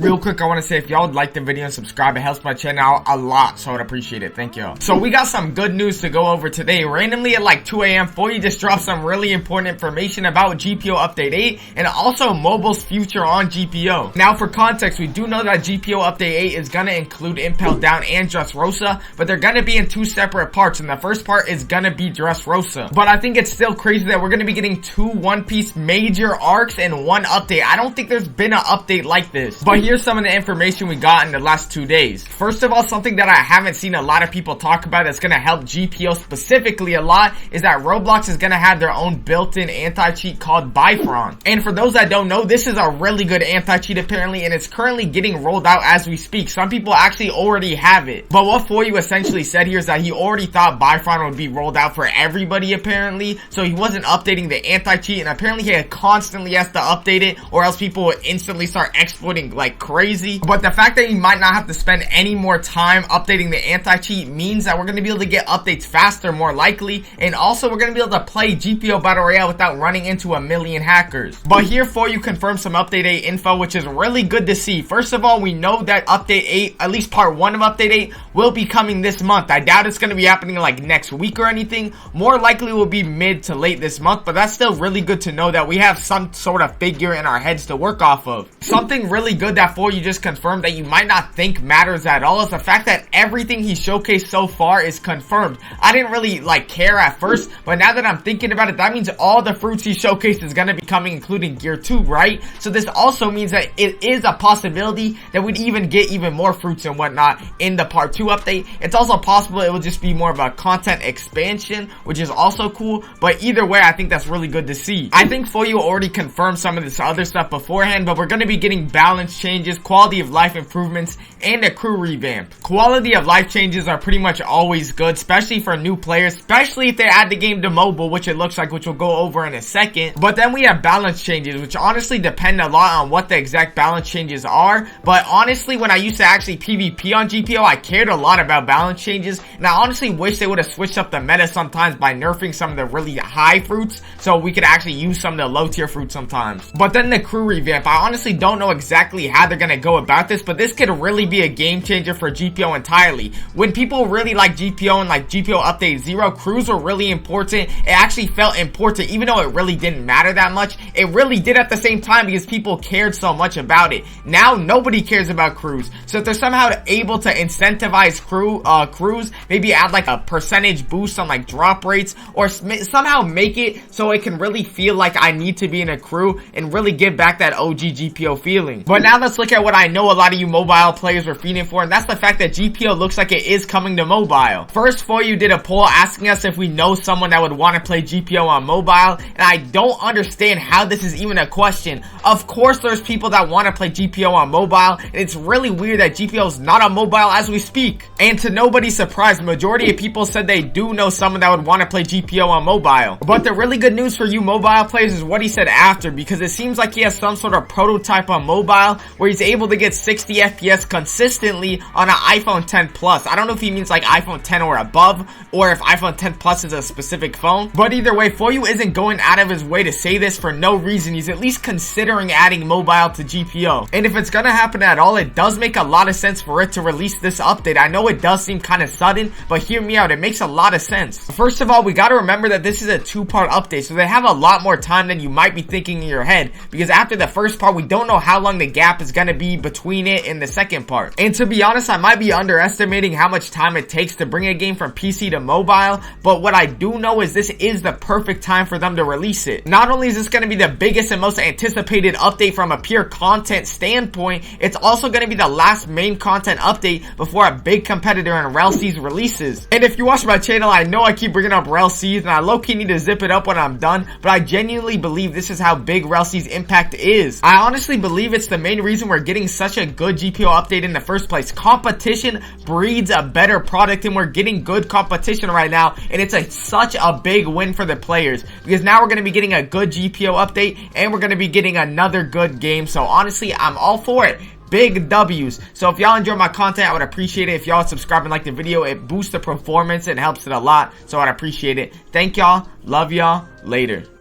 real quick, I want to say if y'all would like the video and subscribe, it helps my channel out a lot, so I'd appreciate it. Thank y'all. So we got some good news to go over today. Randomly at like 2 a.m, Pheoyu just dropped some really important information about GPO Update 8 and also mobile's future on GPO. Now for context, we do know that GPO Update 8 is gonna include Impel Down and Dressrosa, but they're gonna be in two separate parts, and the first part is gonna be Dressrosa. But I think it's still crazy that we're gonna be getting two One Piece major arcs in one update. I don't think there's been an update like this. But here's some of the information we got in the last 2 days. First of all, something that I haven't seen a lot of people talk about that's gonna help GPO specifically a lot is that Roblox is gonna have their own built-in anti-cheat called Bifron. And for those that don't know, this is a really good anti-cheat apparently, and it's currently getting rolled out as we speak. Some people actually already have it. But what Pheoyu essentially said here is that he already thought Bifron would be rolled out for everybody apparently, so he wasn't updating the anti-cheat, and apparently he constantly has to update it or else people would instantly start exploiting like crazy. But the fact that you might not have to spend any more time updating the anti-cheat means that we're going to be able to get updates faster, more likely, and also we're going to be able to play GPO Battle Royale without running into a million hackers. But here Pheoyu confirmed some Update 8 info, which is really good to see. First of all, we know that Update 8, at least part 1 of Update 8, will be coming this month. I doubt it's going to be happening like next week or anything. More likely will be mid to late this month, but that's still really good to know that we have some sort of figure in our heads to work off of. Something really good that Pheoyu just confirmed that you might not think matters at all is the fact that everything he showcased so far is confirmed. I didn't really like care at first, but now that I'm thinking about it, that means all the fruits he showcased is going to be coming, including Gear 2, right? So this also means that it is a possibility that we'd even get even more fruits and whatnot in the part 2 update. It's also possible it will just be more of a content expansion, which is also cool, but either way, I think that's really good to see. I think Pheoyu already confirmed some of this other stuff beforehand, but we're going to be getting balance changes, quality of life improvements, and a crew revamp. Quality of life changes are pretty much always good, especially for new players, especially if they add the game to mobile, which it looks like, which we'll go over in a second. But then we have balance changes, which honestly depend a lot on what the exact balance changes are. But honestly, when I used to actually PvP on GPO, I cared a lot about balance changes, and I honestly wish they would have switched up the meta sometimes by nerfing some of the really high fruits so we could actually use some of the low tier fruits sometimes. But then the crew revamp, I honestly don't know exactly how they're gonna go about this, but this could really be a game changer for GPO entirely. When people really like GPO and like GPO Update 0, crews were really important. It actually felt important even though it really didn't matter that much. It really did at the same time because people cared so much about it. Now nobody cares about crews, so if they're somehow able to incentivize crews, maybe add like a percentage boost on like drop rates, or somehow make it so it can really feel like I need to be in a crew and really give back that OG GPO feeling. But now let's look at what I know a lot of you mobile players were feeding for, and that's the fact that GPO looks like it is coming to mobile. First, Pheoyu did a poll asking us if we know someone that would want to play GPO on mobile, and I don't understand how this is even a question. Of course there's people that want to play GPO on mobile, and it's really weird that GPO is not on mobile as we speak. And to nobody's surprise, majority of people said they do know someone that would want to play GPO on mobile. But the really good news for you mobile players is what he said after, because it seems like he has some sort of prototype on mobile where he's able to get 60 FPS consistently on an iPhone 10 Plus. I don't know if he means like iPhone 10 or above, or if iPhone 10 Plus is a specific phone. But either way, Pheoyu isn't going out of his way to say this for no reason. He's at least considering adding mobile to GPO. And if it's gonna happen at all, it does make a lot of sense for it to release this update. I know it does seem kind of sudden, but hear me out, it makes a lot of sense. First of all, we gotta remember that this is a 2-part update, so they have a lot more time than you might be thinking in your head, because after the first part, we don't know how long the gap is gonna be between it and the second part. And to be honest, I might be underestimating how much time it takes to bring a game from PC to mobile, but what I do know is this is the perfect time for them to release it. Not only is this gonna be the biggest and most anticipated update from a pure content standpoint, it's also gonna be the last main content update before a big competitor in RLC's releases. And if you watch my channel, I know I keep bringing up RLC's, and I low-key need to zip it up when I'm done, but I genuinely believe this is how big RLC's impact is. I honestly believe it's the main reason we're getting such a good GPO update in the first place. Competition breeds a better product, and we're getting good competition right now, and it's such a big win for the players, because now we're going to be getting a good GPO update, and we're going to be getting another good game. So honestly, I'm all for it. Big W's. So if y'all enjoy my content, I would appreciate it if y'all subscribe and like the video. It boosts the performance and helps it a lot, so I'd appreciate it. Thank y'all. Love y'all. Later.